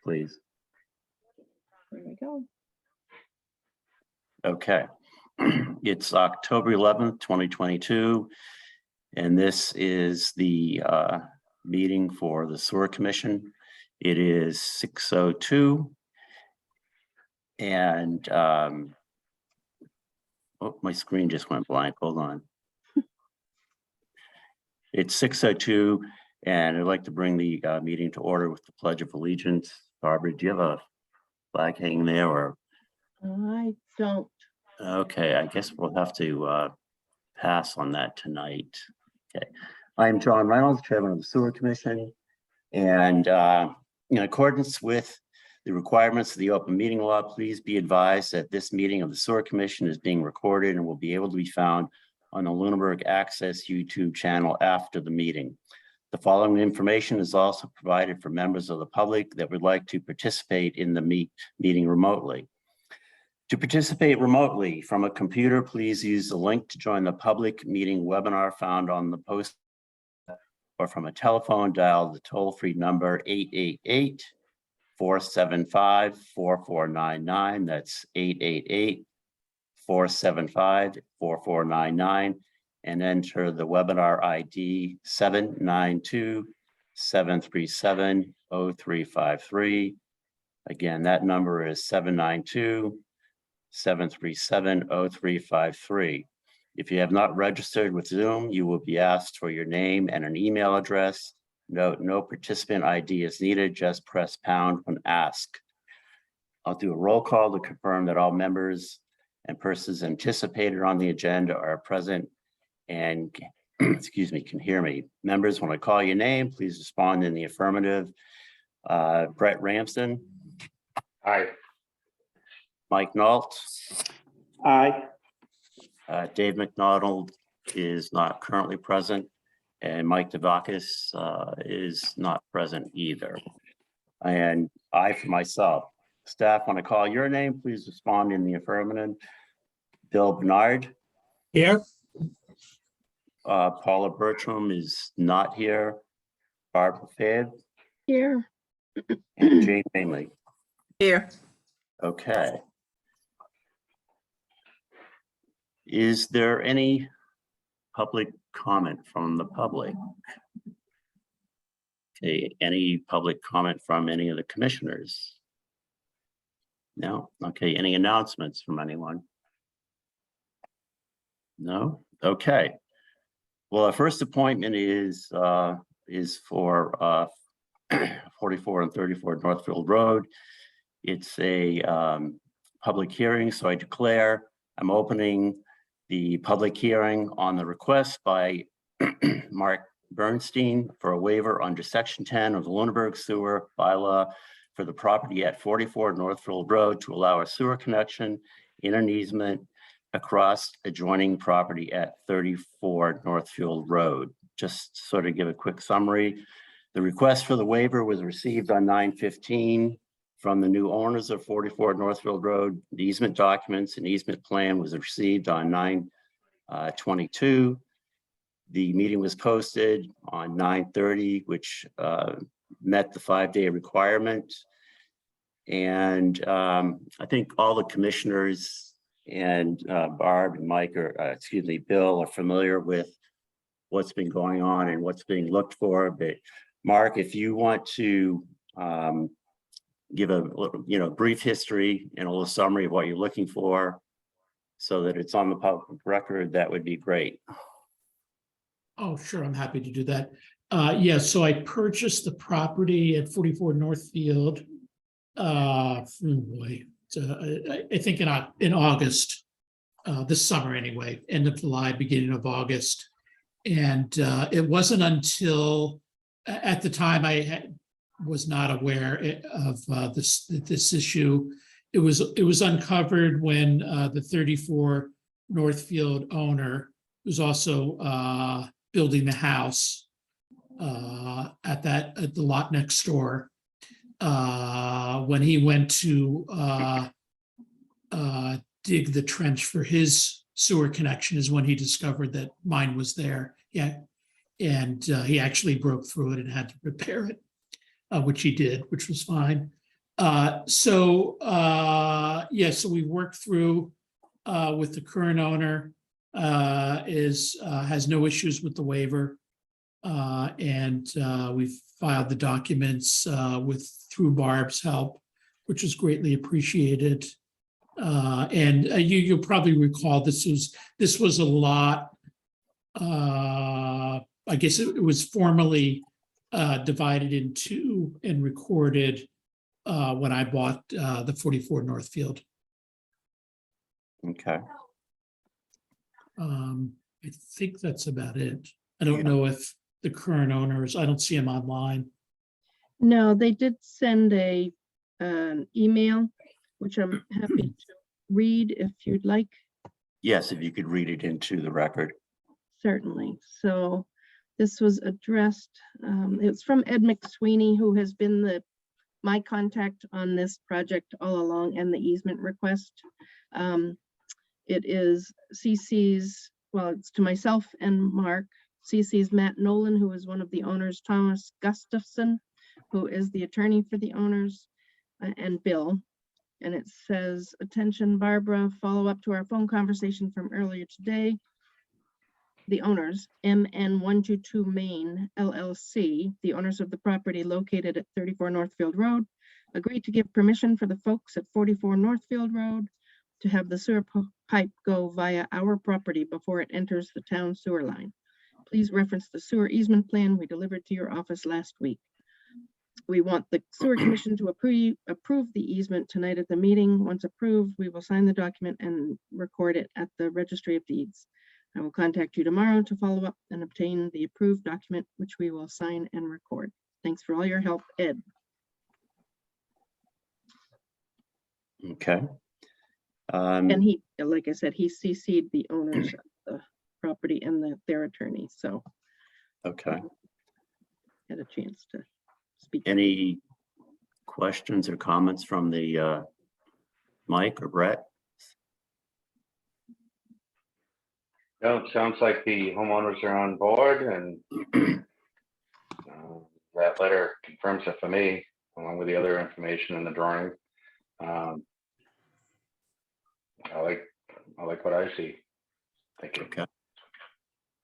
please. There we go. Okay. It's October 11th, 2022, and this is the meeting for the Sewer Commission. It is 6:02, and oh, my screen just went blank. Hold on. It's 6:02, and I'd like to bring the meeting to order with the Pledge of Allegiance. Barbara, do you have a flag hanging there, or? I don't. Okay, I guess we'll have to pass on that tonight. Okay, I'm John Reynolds, Chairman of the Sewer Commission, and in accordance with the requirements of the open meeting law, please be advised that this meeting of the Sewer Commission is being recorded and will be able to be found on the Lunenburg Access YouTube channel after the meeting. The following information is also provided for members of the public that would like to participate in the meeting remotely. To participate remotely from a computer, please use the link to join the public meeting webinar found on the post, or from a telephone, dial the toll-free number 888-475-4499. That's 888-475-4499, and enter the webinar ID 792-737-0353. Again, that number is 792-737-0353. If you have not registered with Zoom, you will be asked for your name and an email address. Note, no participant ID is needed, just press pound when asked. I'll do a roll call to confirm that all members and persons anticipated on the agenda are present and excuse me, can hear me. Members, when I call your name, please respond in the affirmative. Brett Ramsden. Aye. Mike Nault. Aye. Dave McDonald is not currently present, and Mike Devakis is not present either. And I, for myself, staff, when I call your name, please respond in the affirmative. Bill Bernard. Here. Paula Bertram is not here. Barbara Faird. Here. And Jane Mainley. Here. Okay. Is there any public comment from the public? Okay, any public comment from any of the commissioners? No? Okay, any announcements from anyone? No? Okay. Well, our first appointment is for 44 and 34 Northfield Road. It's a public hearing, so I declare I'm opening the public hearing on the request by Mark Bernstein for a waiver under Section 10 of the Lunenburg Sewer Bylaw for the property at 44 Northfield Road to allow a sewer connection in an easement across adjoining property at 34 Northfield Road. Just sort of give a quick summary. The request for the waiver was received on 9/15 from the new owners of 44 Northfield Road. The easement documents and easement plan was received on 9/22. The meeting was posted on 9/30, which met the 5-day requirement. And I think all the commissioners and Barb and Mike Bill are familiar with what's been going on and what's being looked for. But Mark, if you want to give a brief history and a little summary of what you're looking for so that it's on the public record, that would be great. Oh, sure. I'm happy to do that. Yeah, so I purchased the property at 44 Northfield. I think in August, this summer anyway, end of July, beginning of August. And it wasn't until at the time was not aware of this issue. It was uncovered when the 34 Northfield owner was also building the house at the lot next door. When he went to dig the trench for his sewer connection is when he discovered that mine was there. Yeah, and he actually broke through it and had to repair it, which he did, which was fine. So we worked through with the current owner, has no issues with the waiver. And we've filed the documents through Barb's help, which was greatly appreciated. And you'll probably recall this was a lot. I guess it was formally divided into and recorded when I bought the 44 Northfield. Okay. I think that's about it. I don't Yeah. know if the current owners, I don't see them online. No, they did send an email, which I'm happy to read if you'd like. Yes, if you could read it into the record. Certainly. So this was addressed, it's from Ed McSweeney, who has been my contact on this project all along, and the easement request. It is CC's, well, it's to myself and Mark. CC's Matt Nolan, who is one of the owners, Thomas Gustafson, who is the attorney for the owners, and Bill. And it says, attention, Barbara, follow up to our phone conversation from earlier today. The owners, MN122 Maine LLC, the owners of the property located at 34 Northfield Road, agreed to give permission for the folks at 44 Northfield Road to have the sewer pipe go via our property before it enters the town sewer line. Please reference the sewer easement plan we delivered to your office last week. We want the sewer commission to approve the easement tonight at the meeting. Once approved, we will sign the document and record it at the registry of deeds. I will contact you tomorrow to follow up and obtain the approved document, which we will sign and record. Thanks for all your help, Ed. Okay. And he, like I said, he CC'd the owners of the property and their attorney, so Okay. had a chance to speak. Any questions or comments from the Mike or Brett? No, it sounds like the homeowners are on board, and that letter confirms it for me, along with the other information in the drawing. I like what I see. Thank you. Okay.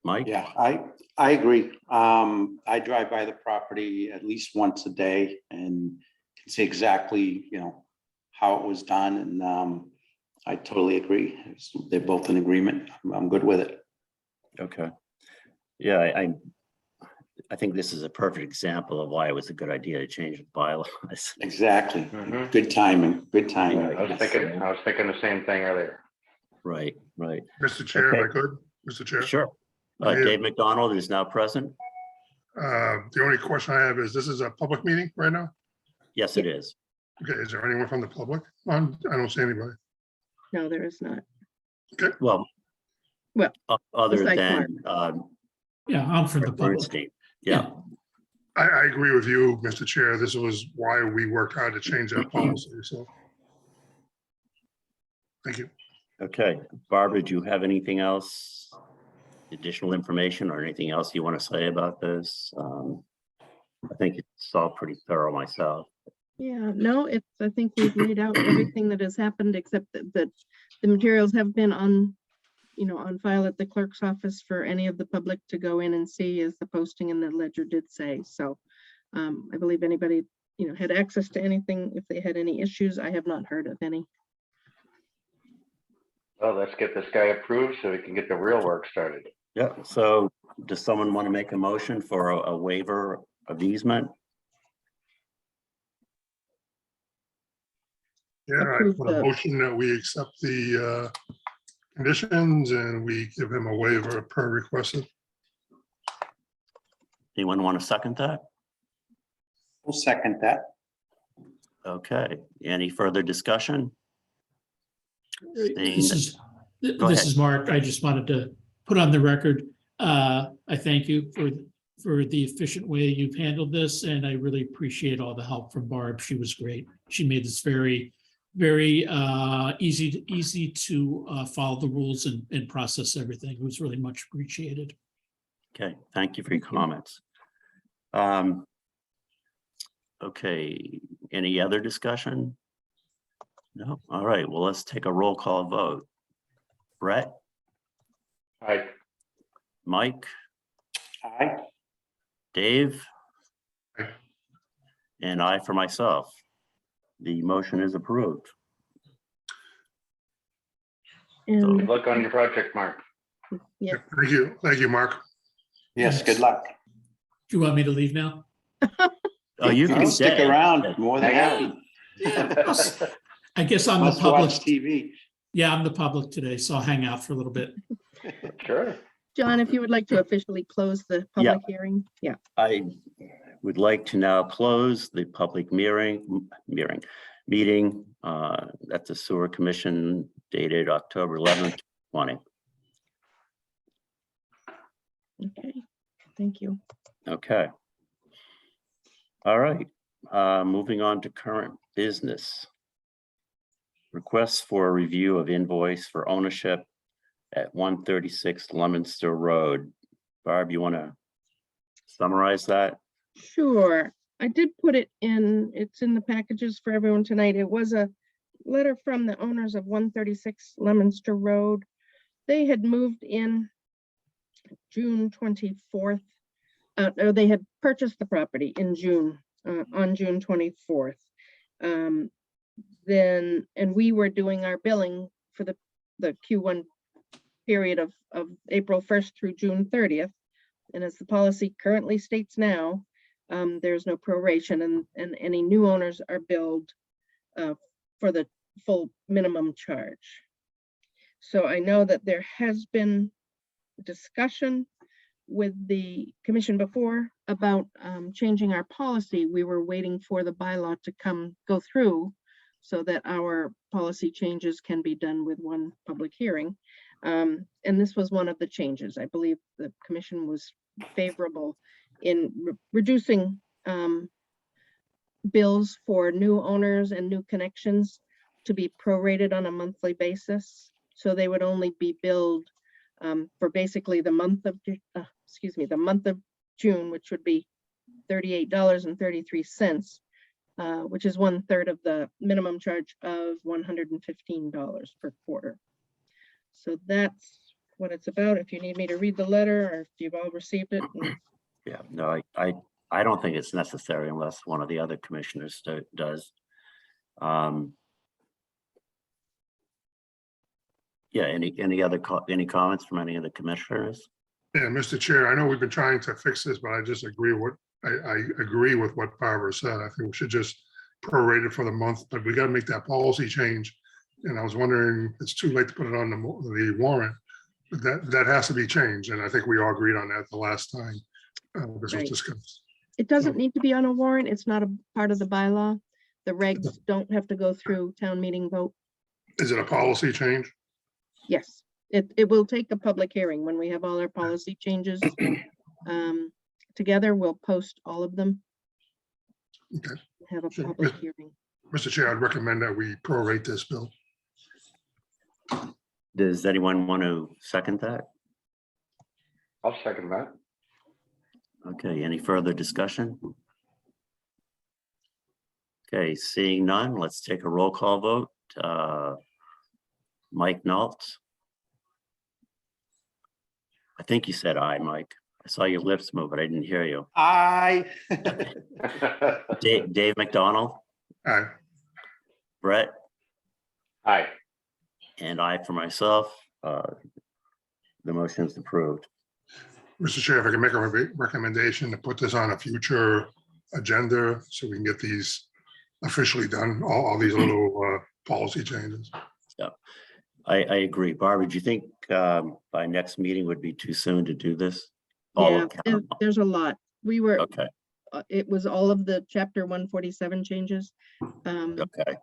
Mike? Yeah, I agree. I drive by the property at least once a day and can see exactly, how it was done. And I totally agree. They're both in agreement. I'm good with it. Okay. Yeah, I think this is a perfect example of why it was a good idea to change the bylaws. Exactly. Mhm. Good timing. Good timing. I was thinking the same thing earlier. Right, right. Mr. Chair, if I Okay. could, Mr. Chair. Sure. Yeah. Dave McDonald is now present. The only question I have is, this is a public meeting right now? Yes, it is. Okay, is there anyone from the public on? I don't see anybody. No, there is not. Well, Well, other besides than Yeah, I'm from the public. Bernstein. Yeah. I agree with you, Mr. Chair. This was why we worked hard to change that policy, so. Thank you. Okay. Barbara, do you have anything else? Additional information or anything else you want to say about this? I think it's all pretty thorough myself. Yeah, no, I think we've laid out everything that has happened, except that the materials have been on file at the clerk's office for any of the public to go in and see, as the posting in the ledger did say. So I believe anybody, had access to anything. If they had any issues, I have not heard of any. Well, let's get this guy approved so we can get the real work started. Yeah. So does someone want to make a motion for a waiver of easement? Yeah, I Approve put a the- motion that we accept the conditions and we give him a waiver per requested. Anyone want to second that? We'll second that. Okay. Any further discussion? This Go is ahead. Mark. I just wanted to put on the record. I thank you for the efficient way you've handled this, and I really appreciate all the help from Barb. She was great. She made this very, very easy to follow the rules and process everything. It was really much appreciated. Okay. Thank you for your Thank you. comments. Okay, any other discussion? No, all right, well, let's take a roll call vote. Brett, Aye. Mike, Aye. Dave? Aye. And I for myself. The motion is approved. Good And, luck on your project, Mark. yeah, Thank you, Mark. Yes, good luck. Do you want me to leave now? Oh, you can stick stay. around, more than Hang happy. Yeah. I guess I'm the Must watch public. TV. Yeah, I'm the public today, so I'll hang out for a little bit. Sure. John, if you would like to officially close the Yeah. public hearing, yeah. I would like to now close the public meeting at the Sewer Commission dated October 11th, 2020. Okay, thank you. Okay. All right, moving on to current business. Requests for a review of invoice for ownership at 136 Leominster Road. Barb, you want to summarize that? Sure, I did put it in, it's in the packages for everyone tonight. It was a letter from the owners of 136 Leominster Road. They had moved in June 24th. Or they had purchased the property in June, on June 24th. Then, and we were doing our billing for the Q1 period of April 1st through June 30th. And as the policy currently states now, there's no proration, and any new owners are billed for the full minimum charge. So I know that there has been discussion with the commission before about changing our policy. We were waiting for the bylaw to go through so that our policy changes can be done with one public hearing. And this was one of the changes. I believe the commission was favorable in reducing bills for new owners and new connections to be prorated on a monthly basis. So they would only be billed for basically the month of, the month of June, which would be $38.33, which is 1/3 of the minimum charge of $115 per quarter. So that's what it's about. If you need me to read the letter, or if you've all received it. Yeah, no, I don't think it's necessary unless one of the other commissioners does. Yeah, any comments from any of the commissioners? Yeah, Mr. Chair, I know we've been trying to fix this, but I just agree with, I agree with what Barbara said. I think we should just prorate it for the month, but we gotta make that policy change. And I was wondering, it's too late to put it on the warrant, but that has to be changed. And I think we all agreed on that the last time this was Right. discussed. It doesn't need to be on a warrant. It's not a part of the bylaw. The regs don't have to go through town meeting vote. Is it a policy change? Yes, it will take a public hearing when we have all our policy changes together. We'll post all of them. Okay. Have a Sure. public hearing. Mr. Chair, I'd recommend that we prorate this bill. Does anyone want to second that? I'll second that. Okay, any further discussion? Okay, seeing none, let's take a roll call vote. Mike Nault. I think you said aye, Mike. I saw your lips move, but I didn't hear you. Aye. Dave McDonald, Aye. Brett, Aye. and I for myself. The motion is approved. Mr. Chair, if I can make a recommendation to put this on a future agenda so we can get these officially done, all these little policy changes. I agree. Barbara, do you think by next meeting would be too soon to do this? All Yeah, of them? there's a lot. We were, Okay, it was all of the chapter 147 changes. okay.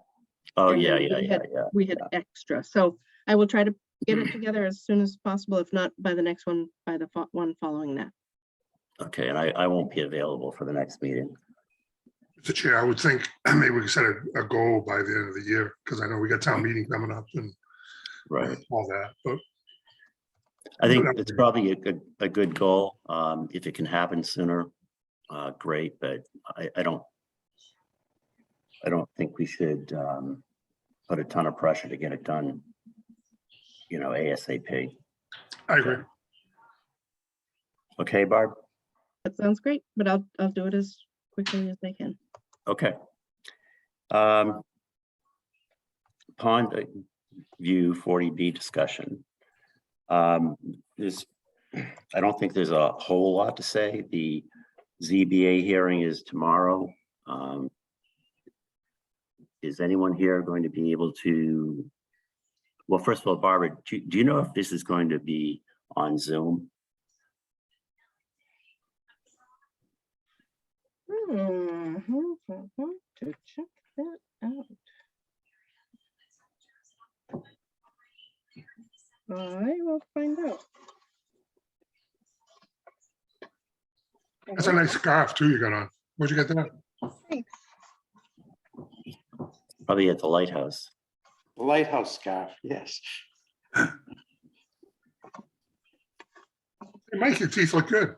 Oh, and yeah, then yeah. we had extra. So I will try to get it together as soon as possible. If not by the next one, by the one following that. Okay, and I won't be available for the next meeting. Mr. Chair, I would think maybe we could set a goal by the end of the year, because I know we got town meeting coming up and Right. all that, but I think it's probably a good goal. If it can happen sooner, great, but I don't I don't think we should put a ton of pressure to get it done, you know, ASAP. I agree. Okay, Barb? That sounds great, but I'll do it as quickly as I can. Okay. Pond View 40B discussion. There's, I don't think there's a whole lot to say. The ZBA hearing is tomorrow. Is anyone here going to be able to, well, first of all, Barbara, do you know if this is going to be on Zoom? To check that out. I will find out. That's a nice scarf too you got on. Where'd you get that? Thanks. Probably at the lighthouse. The lighthouse scarf, yes. Hey, Mike, your teeth look good.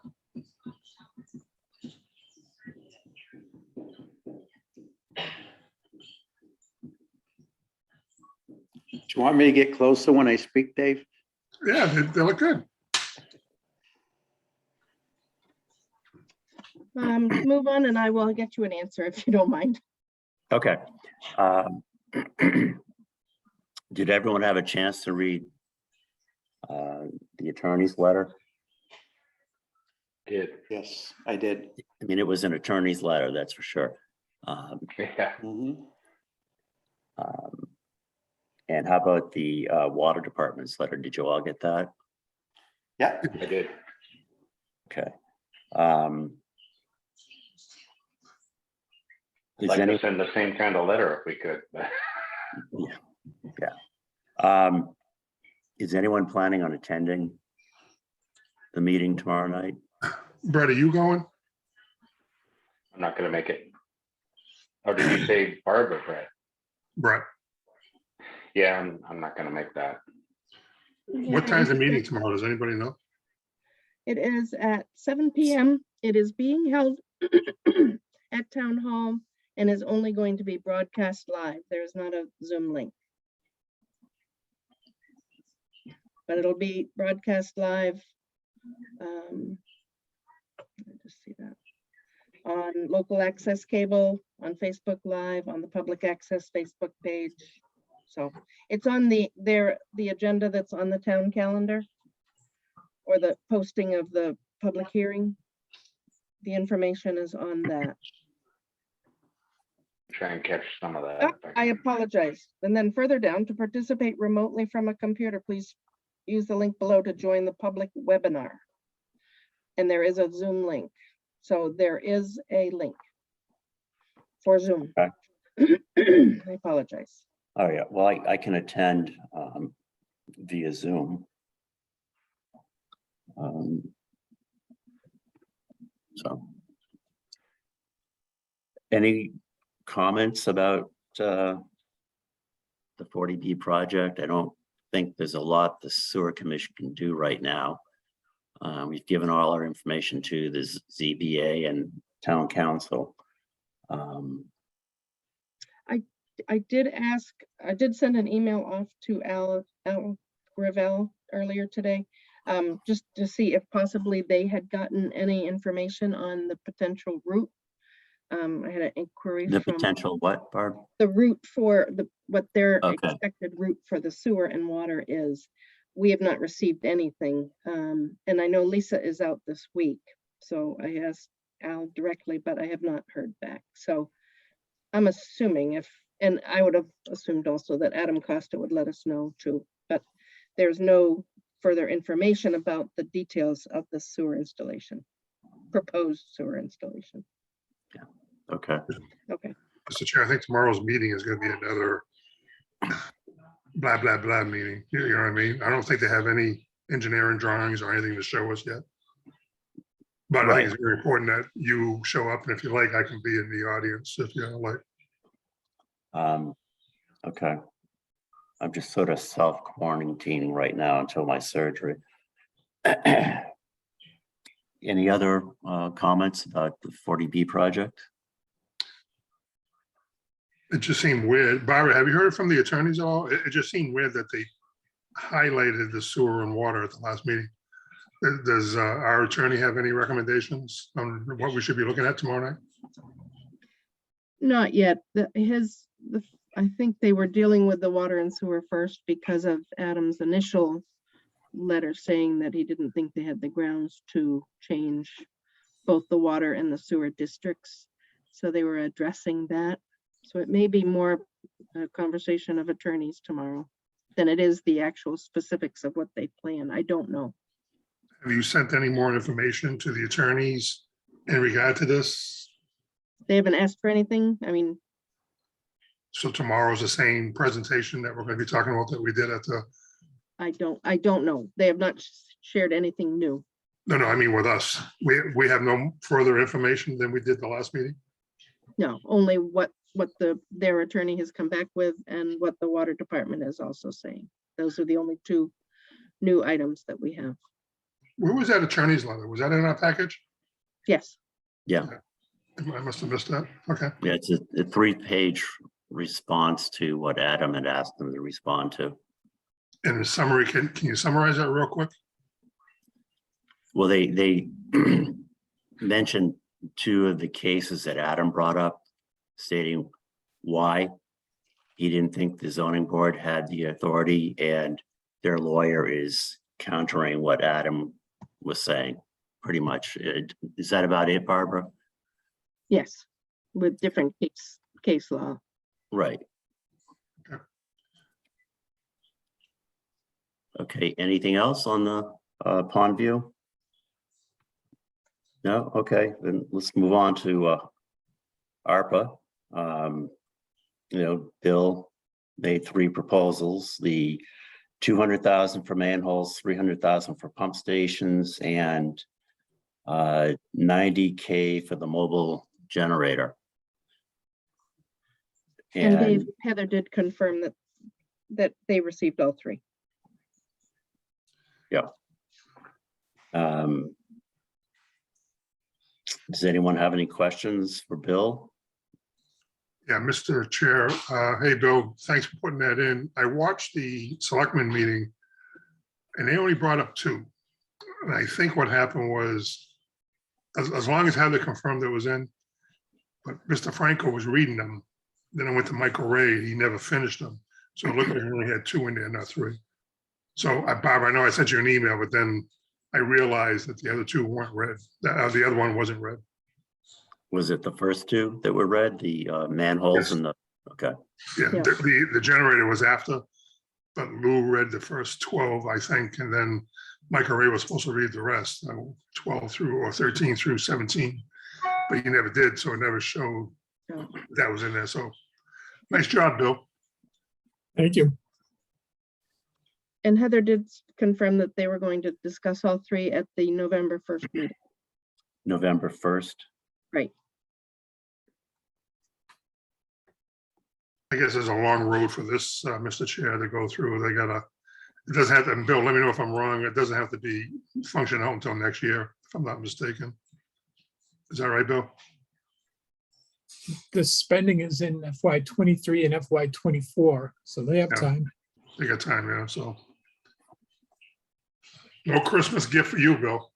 Do you want me to get closer when I speak, Dave? Yeah, they look good. Move on and I will get you an answer if you don't mind. Okay. Did everyone have a chance to read the attorney's letter? Did, Yes, I did. I mean, it was an attorney's letter, that's for sure. yeah, Mhm. And how about the water department's letter? Did you all get that? Yeah, I did. Okay. I'd Is like any, to send the same kind of letter if we could. is anyone planning on attending the meeting tomorrow night? Brett, are you going? I'm not gonna make it. Or did you say Barb or Brett? Brett, Yeah, I'm not gonna make that. what time's the meeting tomorrow? Does anybody know? It is at 7 p.m. It is being held at Town Hall and is only going to be broadcast live. There's not a Zoom link. But it'll be broadcast live. Let me just see that. On local access cable, on Facebook Live, on the public access Facebook page. So it's on the agenda that's on the town calendar or the posting of the public hearing. The information is on that. Try and catch some of that. Oh, if I I can. apologize. And then further down, to participate remotely from a computer, please use the link below to join the public webinar. And there is a Zoom link. So there is a link for Zoom. Okay. I apologize. Oh, yeah. Well, I can attend via Zoom. So. Any comments about the 40B project? I don't think there's a lot the sewer commission can do right now. We've given all our information to the ZBA and town council. I did send an email off to Al Gravel earlier today, just to see if possibly they had gotten any information on the potential route. I had an inquiry The from potential what, Barb? the route for what their Okay. expected route for the sewer and water is. We have not received anything. And I know Lisa is out this week, so I asked Al directly, but I have not heard back. So I'm assuming and I would have assumed also that Adam Costa would let us know too, but there's no further information about the details of the sewer installation, proposed sewer installation. Okay. Okay. Mr. Chair, I think tomorrow's meeting is gonna be another blah, blah, blah meeting. You know what I mean? I don't think they have any engineering drawings or anything to show us yet. But I think it's very important that you show up, and if you like, I can be in the audience if you don't like. Okay. I'm just sort of self-quarantining right now until my surgery. Any other comments about the 40B project? It just seemed weird. Barbara, have you heard from the attorneys at all? It just seemed weird that they highlighted the sewer and water at the last meeting. Does our attorney have any recommendations on what we should be looking at tomorrow night? Not yet. I think they were dealing with the water and sewer first because of Adam's initial letter saying that he didn't think they had the grounds to change both the water and the sewer districts. So they were addressing that. So it may be more a conversation of attorneys tomorrow than it is the actual specifics of what they plan. I don't know. Have you sent any more information to the attorneys in regard to this? They haven't asked for anything. I mean, So tomorrow's the same presentation that we're going to be talking about that we did at the, I don't know. They have not shared anything new. no, I mean with us. We have no further information than we did the last meeting. No, only what their attorney has come back with and what the water department is also saying. Those are the only two new items that we have. Where was that attorney's letter? Was that in our package? Yes, Yeah, I must have missed that. Okay. yeah, it's a 3-page response to what Adam had asked them to respond to. In the summary, can you summarize that real quick? Well, they mentioned 2 of the cases that Adam brought up, stating why he didn't think the zoning board had the authority, and their lawyer is countering what Adam was saying, pretty much. Is that about it, Barbara? yes, with different case law. Right. Okay. Okay, anything else on the pond view? No, okay, then let's move on to ARPA. Bill made 3 proposals, the 200,000 for manholes, 300,000 for pump stations, and 90K for the mobile generator. And Heather did confirm that they received all 3. Does anyone have any questions for Bill? Yeah, Mr. Chair. Hey, Bill, thanks for putting that in. I watched the selectmen meeting and they only brought up 2. And I think what happened was, as long as Heather confirmed it was in, but Mr. Franco was reading them. Then I went to Michael Ray, he never finished them. So it looked like he only had 2 in there, not 3. So Bob, I know I sent you an email, but then I realized that the other 2 weren't read. The other one wasn't read. Was it the first 2 that were read, the manholes Yes. and the, okay, Yeah, Yeah. the generator was after, but Lou read the first 12, I think, and then Michael Ray was supposed to read the rest, 12 through or 13 through 17, but he never did, so it never showed No. that was in there. So nice job, Bill. Thank you. And Heather did confirm that they were going to discuss all 3 at the November 1st meeting. November 1st. Right. I guess there's a long road for this, Mr. Chair, to go through. They gotta, it doesn't have to, and Bill, let me know if I'm wrong. It doesn't have to be functional until next year, if I'm not mistaken. Is that right, Bill? The spending is in FY '23 and FY '24, so they have Yeah. time. They got time, yeah, so. No Christmas gift for you, Bill.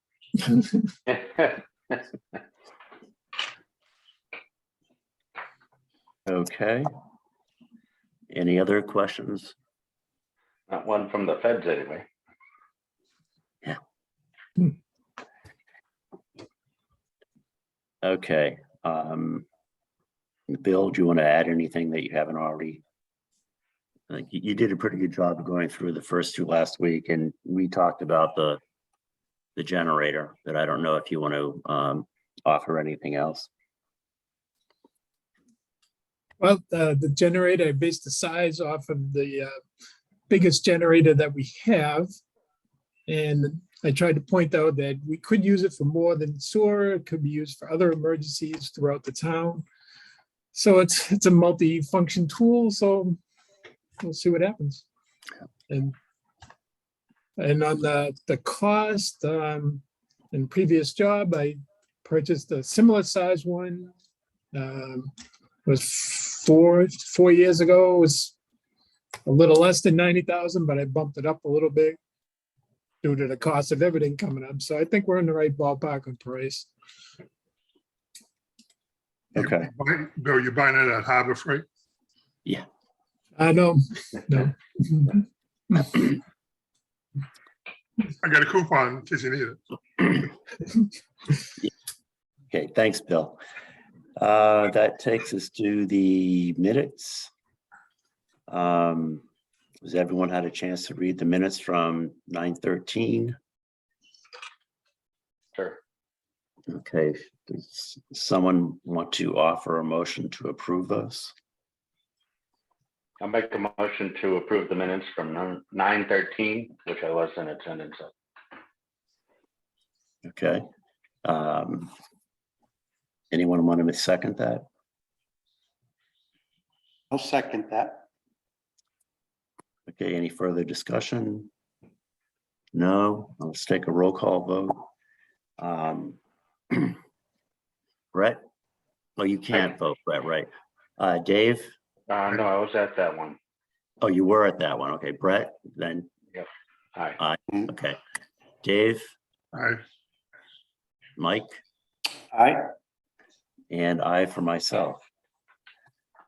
Okay. Any other questions? Not one from the feds anyway. Okay. Bill, do you want to add anything that you haven't already? Like you did a pretty good job of going through the first 2 last week, and we talked about the generator, but I don't know if you want to offer anything else. Well, the generator, I based the size off of the biggest generator that we have. And I tried to point out that we could use it for more than sewer. It could be used for other emergencies throughout the town. So it's a multi-function tool, so we'll see what happens. And on the cost, in previous job, I purchased a similar size one. was 4 years ago, it was a little less than 90,000, but I bumped it up a little bit due to the cost of everything coming up. So I think we're in the right ballpark on price. Okay. Bill, you're buying it at Harbor Freight? Yeah. I know, no. I got a coupon in case you need it. Okay, thanks, Bill. That takes us to the minutes. Has everyone had a chance to read the minutes from 9:13? Sure. Okay, does someone want to offer a motion to approve those? I'll make a motion to approve the minutes from 9:13, which I was in attendance of. Okay. Anyone want to second that? I'll second that. Okay, any further discussion? No, let's take a roll call vote. Brett? Oh, you can't vote, Brett, right? Dave? No, I was at that one. Oh, you were at that one. Okay, Brett, then, Aye. okay. Dave, Aye. Mike, Aye. and I for myself.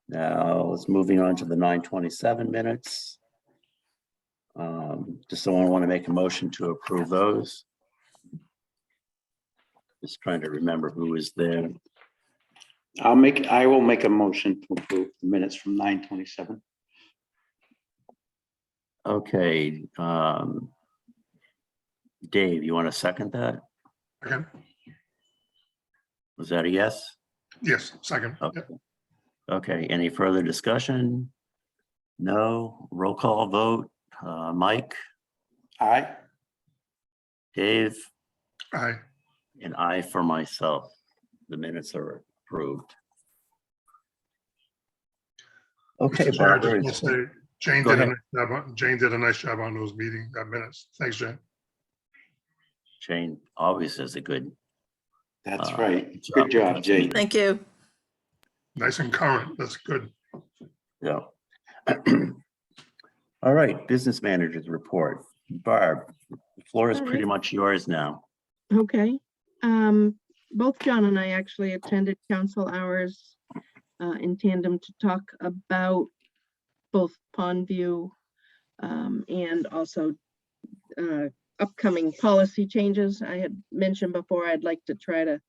Now, let's moving on to the 9:27 minutes. Does someone want to make a motion to approve those? Just trying to remember who was there. I will make a motion to approve the minutes from 9:27. Okay, Dave, you want to second that? Again? Was that a yes? Yes, second. Okay. Yep. Okay, any further discussion? No, roll call vote. Mike, Aye. Dave, Aye. and I for myself. The minutes are approved. Okay, Mr. Chair, I Barbara. just want to say, Jane Go did a ahead. nice job. Jane did a nice job on those minutes. Thanks, Jane. Jane always does a good. That's right. job Good with job, those Jane. meetings. Thank you. Nice and current. That's good. Yeah. All right, business managers report. Barb, the floor is All pretty right. much yours now. Okay. Both John and I actually attended council hours in tandem to talk about both Pond View and also upcoming policy changes. I had mentioned before, I'd like to try to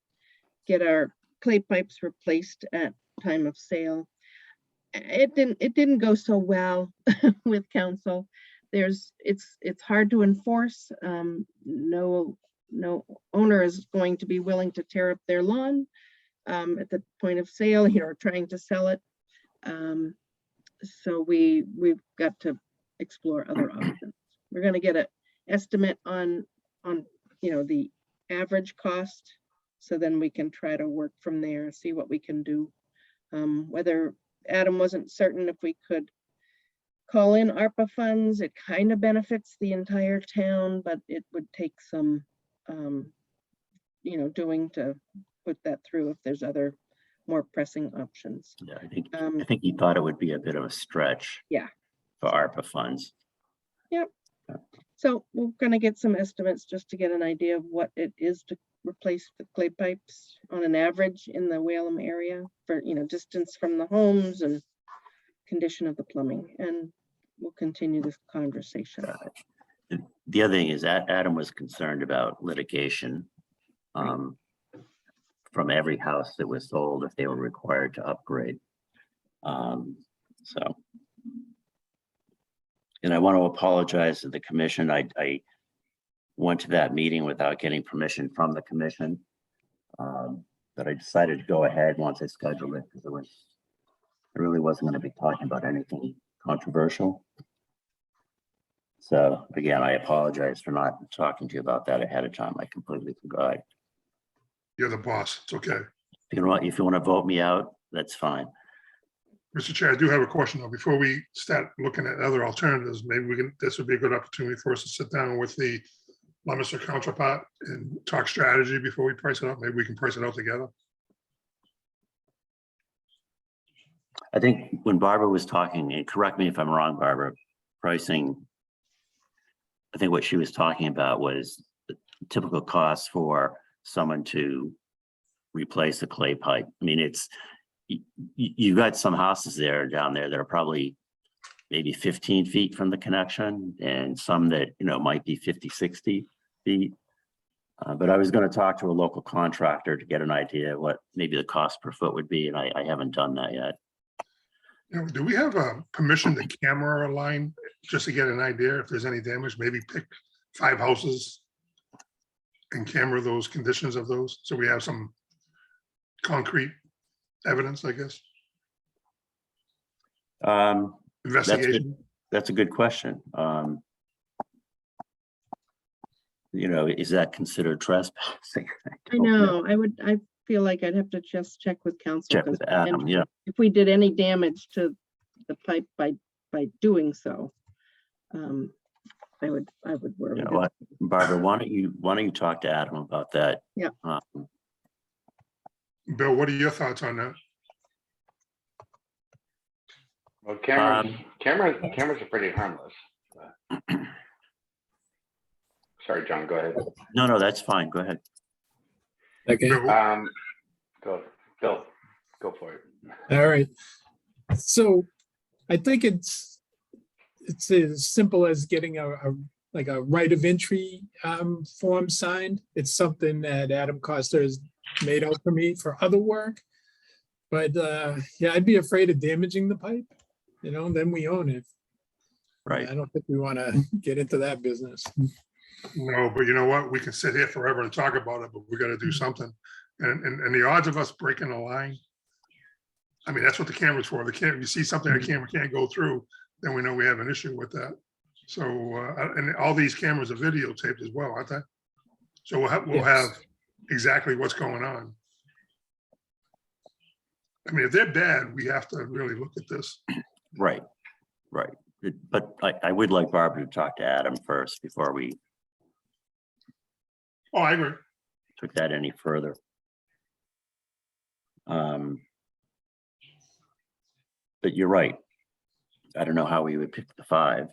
get our clay pipes replaced at time of sale. It didn't go so well with council. It's hard to enforce. No owner is going to be willing to tear up their lawn at the point of sale, trying to sell it. So we've got to explore other options. We're going to get an estimate on the average cost, so then we can try to work from there, see what we can do. Whether Adam wasn't certain if we could call in ARPA funds. It kind of benefits the entire town, but it would take some doing to put that through if there's other more pressing options. Yeah, I think he thought it would be a bit of a stretch. Yeah. For ARPA funds. So we're gonna get some estimates just to get an idea of what it is to replace the clay pipes on an average in the Whalum area for, distance from the homes and condition of the plumbing, and we'll continue this conversation. The other thing is that Adam was concerned about litigation from every house that was sold if they were required to upgrade. And I want to apologize to the commission. I went to that meeting without getting permission from the commission. But I decided to go ahead once I scheduled it because I really wasn't going to be talking about anything controversial. So again, I apologize for not talking to you about that ahead of time. I completely forgot. You're the boss. It's okay. If you want to vote me out, that's fine. Mr. Chair, I do have a question though. Before we start looking at other alternatives, maybe this would be a good opportunity for us to sit down with the Leominster counterpart and talk strategy before we price it out. Maybe we can price it out together. I think when Barbara was talking, and correct me if I'm wrong, Barbara, pricing, I think what she was talking about was the typical cost for someone to replace a clay pipe. I mean, it's, you got some houses down there that are probably maybe 15 feet from the connection, and some that, might be 50, 60 feet. But I was going to talk to a local contractor to get an idea of what maybe the cost per foot would be, and I haven't done that yet. Do we have a permission to camera a line just to get an idea if there's any damage? Maybe pick 5 houses and camera those conditions of those, so we have some concrete evidence, I guess. Investigation. That's a good question. Is that considered trespassing? I know, I feel like I'd have to just check with council. Check with Adam, yeah. If we did any damage to the pipe by doing so, I would worry. You know what, Barbara, why don't you talk to Adam about that? Yeah. Bill, what are your thoughts on that? Well, cameras are pretty harmless. Sorry, John, go ahead. No, that's fine. Go ahead. Okay, Bill, Bill, go for it. all right. So I think it's as simple as getting a right of entry form signed. It's something that Adam Costa has made out for me for other work. But yeah, I'd be afraid of damaging the pipe, then we own it. Right. I don't think we want to get into that business. no, but you know what? We can sit here forever and talk about it, but we got to do something. And the odds of us breaking a line, I mean, that's what the camera's for. If you see something the camera can't go through, then we know we have an issue with that. So, and all these cameras are videotaped as well, aren't they? So we'll have Yes. exactly what's going on. I mean, if they're bad, we have to really look at this. Right. But I would like Barbara to talk to Adam first before we Oh, I agree. took that any further. But you're right. I don't know how we would pick the 5.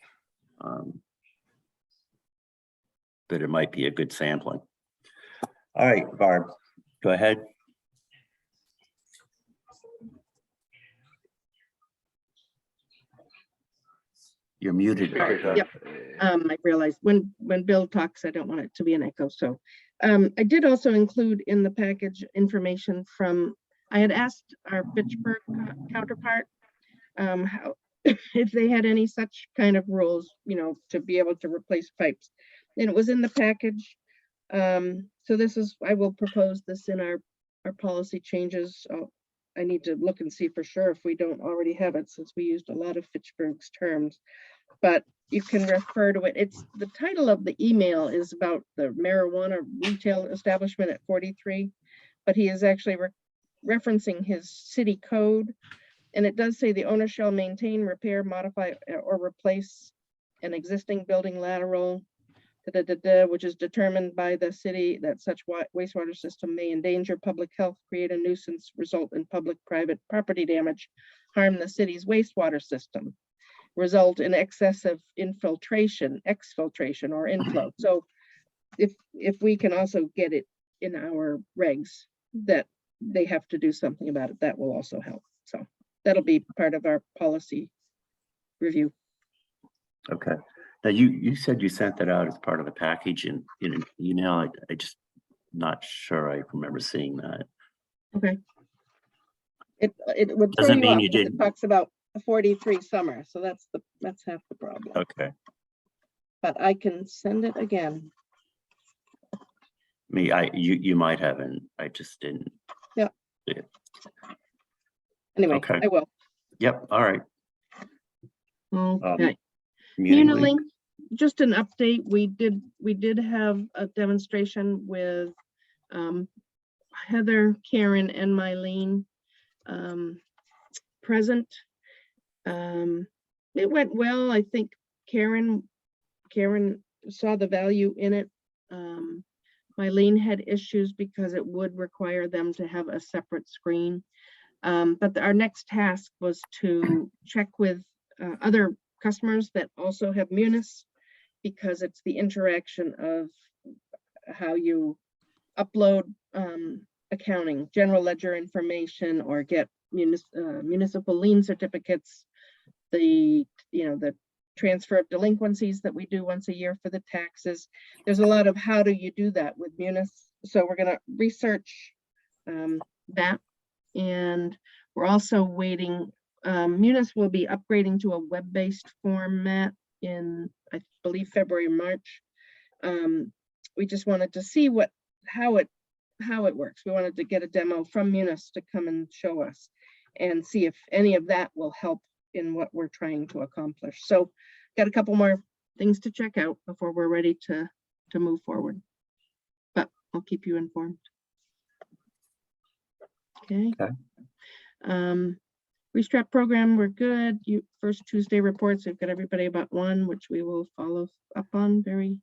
But it might be a good sampling. All right, Barb, go ahead. You're muted. Barb. Yep. I realized when Bill talks, I don't want it to be an echo. So I did also include in the package information from, I had asked our Fitchburg counterpart how, if they had any such kind of rules, to be able to replace pipes. And it was in the package. So this is, I will propose this in our policy changes. I need to look and see for sure if we don't already have it, since we used a lot of Fitchburg's terms, but you can refer to it. It's the title of the email is about the marijuana retail establishment at 43, but he is actually referencing his city code. And it does say the owner shall maintain, repair, modify, or replace an existing building lateral, which is determined by the city that such wastewater system may endanger public health, create a nuisance, result in public-private property damage, harm the city's wastewater system, result in excessive infiltration, exfiltration, or inflow. So if we can also get it in our regs that they have to do something about it, that will also help. So that'll be part of our policy review. Okay. Now you said you sent that out as part of the package in an email. I just not sure I remember seeing that. Okay. It would throw Doesn't you mean off you because didn't. it talks about a 43 summer, so that's half the problem. Okay. But I can send it again. You might haven't. I just didn't. Yeah. See it. Anyway, Okay. I will. Yep. All right. Okay. Community Unilink, just an update. We did have a demonstration with Heather, Karen, and Mylene present. It went well. I think Karen saw the value in it. Mylene had issues because it would require them to have a separate screen. But our next task was to check with other customers that also have Munis, because it's the interaction of how you upload accounting, general ledger information, or get municipal lien certificates, the transfer of delinquencies that we do once a year for the taxes. There's a lot of how do you do that with Munis. So we're going to research that. And we're also waiting. Munis will be upgrading to a web-based format in, I believe, February, March. We just wanted to see how it works. We wanted to get a demo from Munis to come and show us and see if any of that will help in what we're trying to accomplish. So got a couple more things to check out before we're ready to move forward. But I'll keep you informed. Okay. Restrap program, we're good. First Tuesday reports, we've got everybody about one, which we will follow up on very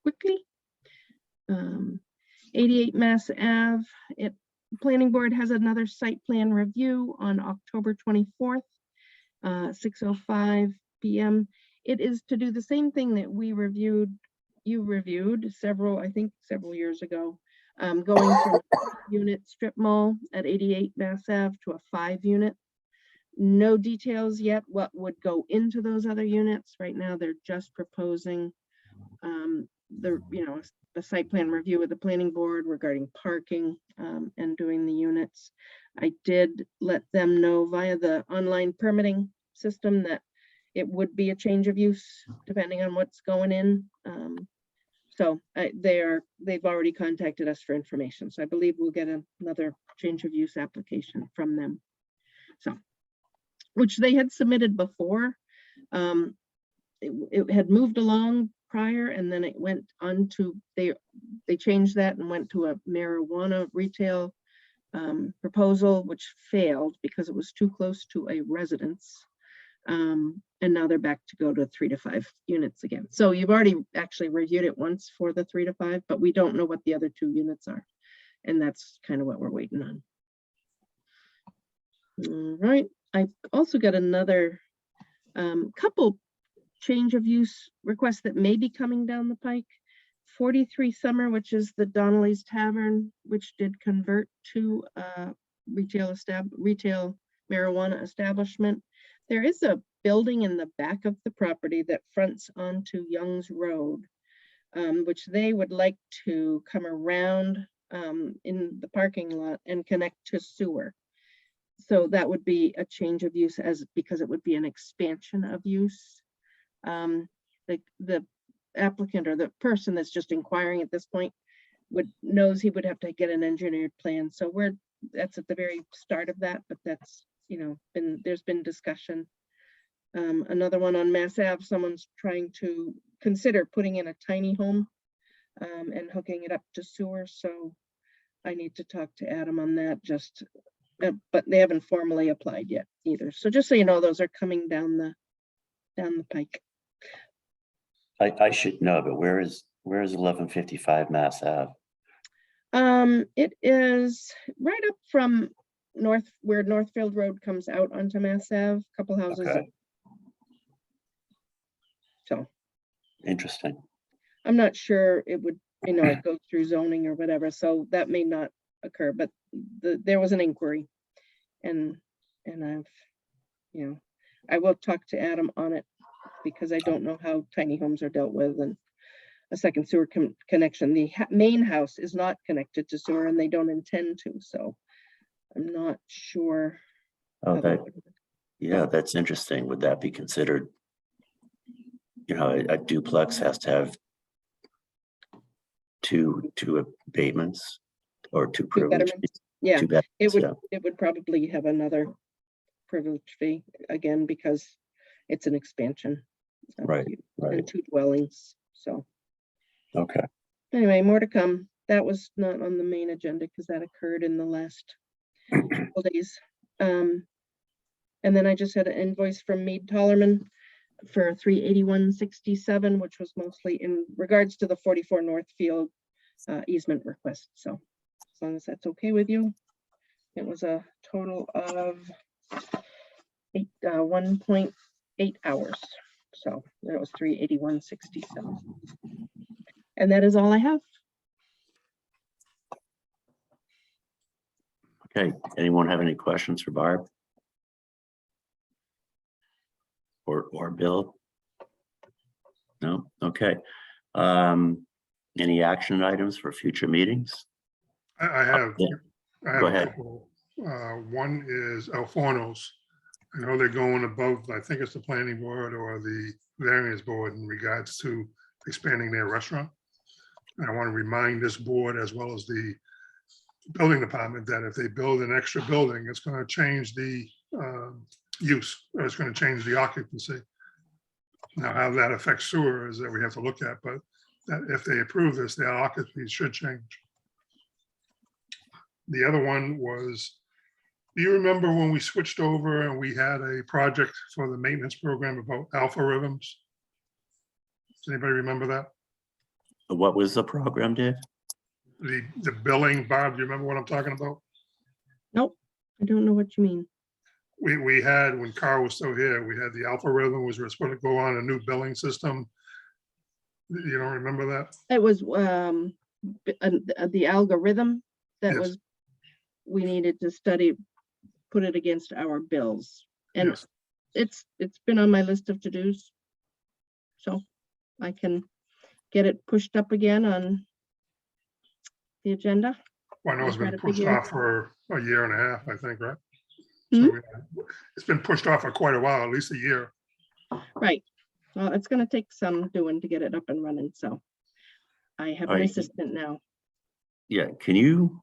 quickly. 88 Mass Ave, Planning Board has another site plan review on October 24th, 6:05 p.m. It is to do the same thing that you reviewed several years ago, going from unit strip mall at 88 Mass Ave to a 5-unit. No details yet what would go into those other units. Right now, they're just proposing the site plan review with the planning board regarding parking and doing the units. I did let them know via the online permitting system that it would be a change of use depending on what's going in. So they've already contacted us for information. So I believe we'll get another change of use application from them. So, which they had submitted before. It had moved along prior, and then it went on to, they changed that and went to a marijuana retail proposal, which failed because it was too close to a residence. And now they're back to go to 3 to 5 units again. So you've already actually reviewed it once for the 3 to 5, but we don't know what the other 2 units are. And that's kind of what we're waiting on. All right. I also got another couple change of use requests that may be coming down the pike. 43 Summer, which is the Donnelly's Tavern, which did convert to retail marijuana establishment. There is a building in the back of the property that fronts onto Young's Road, which they would like to come around in the parking lot and connect to sewer. So that would be a change of use because it would be an expansion of use. The applicant or the person that's just inquiring at this point knows he would have to get an engineered plan. So that's at the very start of that, but that's, there's been discussion. Another one on Mass Ave, someone's trying to consider putting in a tiny home and hooking it up to sewer. So I need to talk to Adam on that, but they haven't formally applied yet either. So just so you know, those are coming down the pike. I should know, but where is 1155 Mass Ave? It is right up from where Northfield Road comes out onto Mass Ave, a couple houses. Okay. So Interesting. I'm not sure it would, it goes through zoning or whatever, so that may not occur, but there was an inquiry and I've, I will talk to Adam on it because I don't know how tiny homes are dealt with and a second sewer connection. The main house is not connected to sewer and they don't intend to, so I'm not sure. Yeah, that's interesting. Would that be considered, a duplex has to have two abatements or two privileges? Yeah, Two bedrooms, it would probably have another privilege fee again because it's an expansion. Right. And 2 dwellings. So Okay. anyway, more to come. That was not on the main agenda because that occurred in the last couple days. And then I just had an invoice from Mead Tollerman for $381.67, which was mostly in regards to the 44 Northfield easement request. So as long as that's okay with you, It was a total of 1.8 hours. So that was 381.67. And that is all I have. Okay, anyone have any questions for Barb? Or Bill? No, okay. Any action items for future meetings? I have, Yeah. I have Go a ahead. couple. One is Alforno's. I know they're going above, I think it's the planning board or the variance board in regards to expanding their restaurant. And I want to remind this board as well as the building department that if they build an extra building, it's going to change the use, or it's going to change the occupancy. Now, how that affects sewer is that we have to look at, but that if they approve this, their occupancy should change. The other one was, do you remember when we switched over and we had a project for the maintenance program about alpha rhythms? Does anybody remember that? What was the program, Dave? The billing, Bob, do you remember what I'm talking about? Nope, I don't know what you mean. We had, when Carl was still here, we had the alpha rhythm, was we're supposed to go on a new billing system. You don't remember that? It was the algorithm that Yes. was, we needed to study, put it against our bills. And Yes. it's been on my list of to-dos. So I can get it pushed up again on the agenda. Well, I know it's Try been to pushed figure- off for a year and a half, I think, right? Hmm? So it's been pushed off for quite a while, at least a year. Right. Well, it's gonna take some doing to get it up and running, so I have an Right. assistant now. Yeah, can you,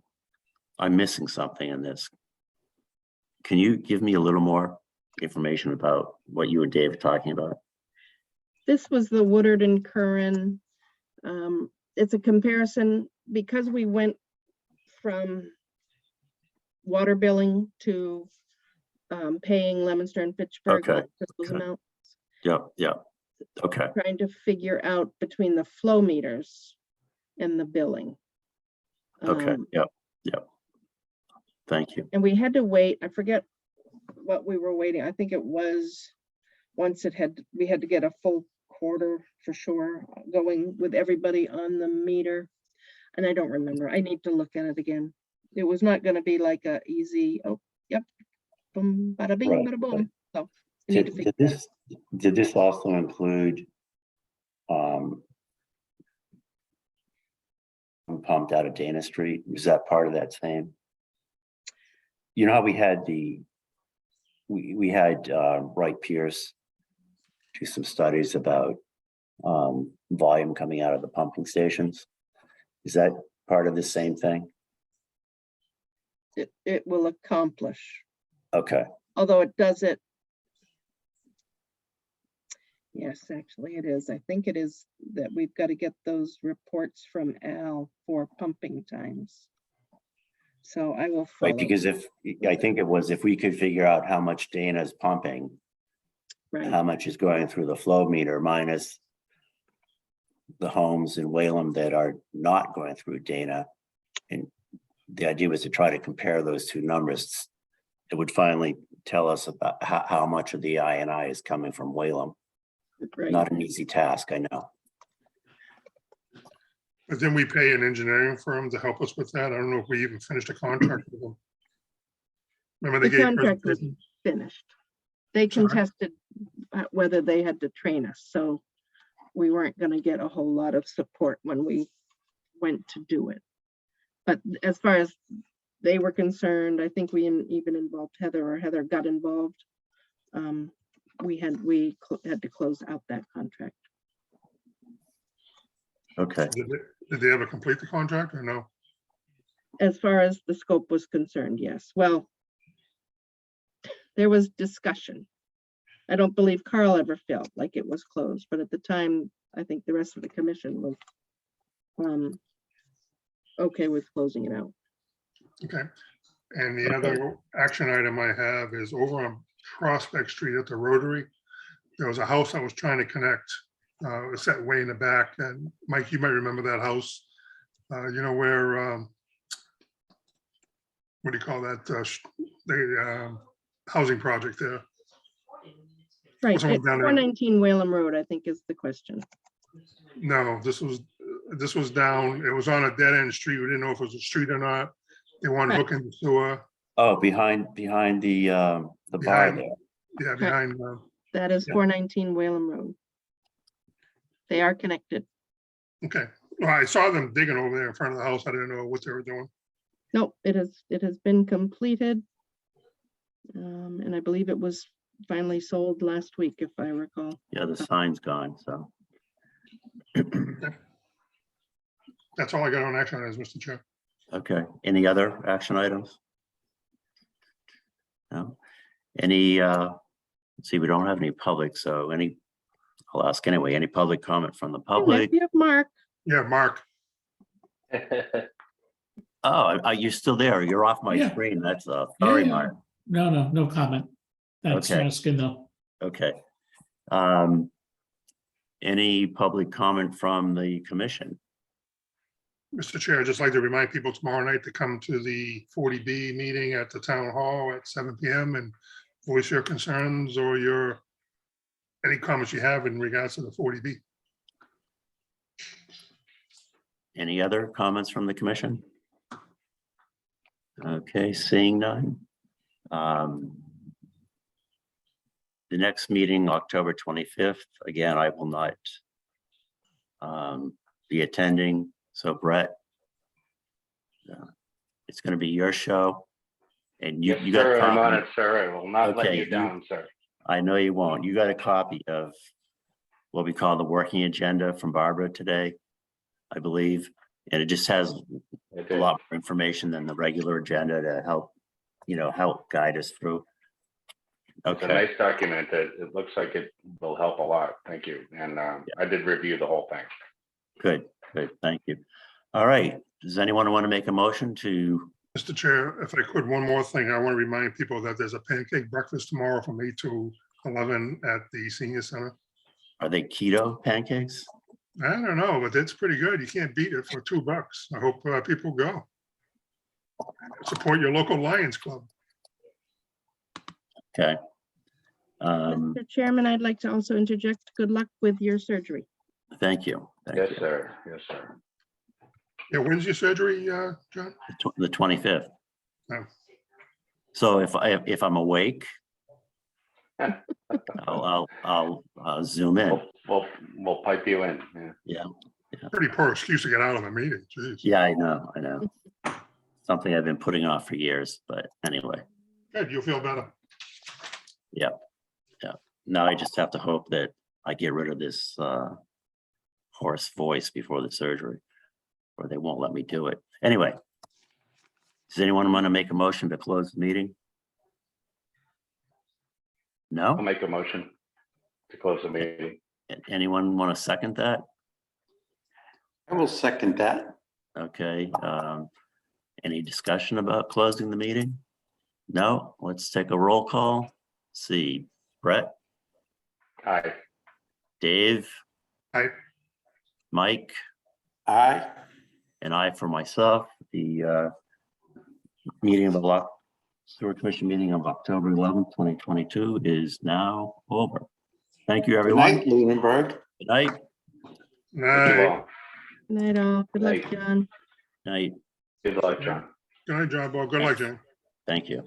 I'm missing something in this. Can you give me a little more information about what you and Dave are talking about? This was the Woodard and Curran. It's a comparison because we went from water billing to paying Leominster and Fitchburg. Okay, those okay. amounts, Yeah, okay, trying to figure out between the flow meters and the billing. okay, yeah. Thank you. And we had to wait, I forget what we were waiting. I think it was, once we had to get a full quarter for sure, going with everybody on the meter. And I don't remember. I need to look at it again. It was not gonna be like a easy, oh, yep. Boom, bada bing, Right, bada boom. right. So I need to figure Did this also include pumped out of Dana Street? Was that part of that same? You know how we had we had Wright Pierce do some studies about volume coming out of the pumping stations. Is that part of the same thing? it will accomplish, Okay, although it does it. Yes, actually it is. I think it is that we've got to get those reports from Al for pumping times. So I will follow. right, because I think it was, if we could figure out how much Dana's pumping, Right, how much is going through the flow meter minus the homes in Wayland that are not going through Dana. And the idea was to try to compare those two numbers. It would finally tell us about how much of the I&I is coming from Wayland. right. Not an easy task, I know. But then we pay an engineering firm to help us with that. I don't know if we even finished a contract with them. Remember they The gave contract was presentation? finished. They Sorry? contested whether they had to train us, so we weren't gonna get a whole lot of support when we went to do it. But as far as they were concerned, I think we even involved Heather, or Heather got involved. We had to close out that contract. Okay, Did they ever complete the contract or no? As far as the scope was concerned, yes. Well, there was discussion. I don't believe Carl ever felt like it was closed, but at the time, I think the rest of the commission was okay with closing it out. Okay. And the Okay. other action item I have is over on Prospect Street at the Rotary. There was a house I was trying to connect. It was set way in the back, and Mike, you might remember that house. You know where what do you call that? The housing project there. Right, Someone at down there. 419 Whalum Road, I think is the question. No, this was down, it was on a dead end street. We didn't know if it was a street or not. They wanted to hook in the sewer. Oh, behind the bar Behind- there. Yeah, behind, That is Yeah. 419 Whalum Road. They are connected. okay. Well, I saw them digging over there in front of the house. I didn't know what they were doing. Nope, it has been completed. And I believe it was finally sold last week, if I recall. Yeah, the sign's gone, so. That's all I got on action items, Mr. Chair. Okay, any other action items? No? Any, let's see, we don't have any public, so I'll ask anyway, any public comment from the public? You have Mark. Yeah, Mark, Oh, are you still there? You're off my Yeah. screen. That's, Yeah, sorry, yeah. Mark. No comment. Thanks for Okay. asking though. Okay. Any public comment from the commission? Mr. Chair, I'd just like to remind people tomorrow night to come to the 40B meeting at the town hall at 7 PM and voice your concerns or any comments you have in regards to the 40B. Any other comments from the commission? Okay, seeing none. The next meeting, October 25th, again, I will not be attending. So Brett, it's going to be your show. And you Yes, got a sir, I'm on copy. it, sir. I will not let Okay, you you- down, sir. I know you won't. You got a copy of what we call the working agenda from Barbara today, I believe. And it just has I a did. lot more information than the regular agenda to help, help guide us through. It's a Okay, nice document. It looks like it will help a lot. Thank you. And I did review the whole thing. good, thank you. All right, does anyone want to make a motion to, Mr. Chair, if I could, one more thing. I want to remind people that there's a pancake breakfast tomorrow from 8 to 11 at the senior center. are they keto pancakes? I don't know, but it's pretty good. You can't beat it for $2. I hope people go. Support your local Lions Club. Okay. Mr. Chairman, I'd like to also interject, good luck with your surgery. Thank you. Thank Yes, you. sir. Yes, sir. Yeah, when's your surgery, John? The 25th. Oh. So if I'm awake, I'll zoom in. We'll pipe you in. Yeah. Yeah, Pretty poor excuse to get out of a meeting. Jeez. yeah, I know. Something I've been putting off for years, but anyway, Good, you'll feel better. now I just have to hope that I get rid of this hoarse voice before the surgery, or they won't let me do it. Anyway, does anyone want to make a motion to close the meeting? I'll No? make a motion to close the meeting. Anyone want to second that? I will second that. Okay, any discussion about closing the meeting? No, let's take a roll call. See, Brett, Aye. Dave, Aye. Mike, Aye. and I for myself. The meeting of the Sewer Commission meeting of October 11th, 2022 is now over. Thank you, Good everyone. night, Leominster. Good night. Thank you Night. all. Night all. Good luck, Night. John. Night. Good luck, John. Good night, John. Well, good luck, John. Thank you.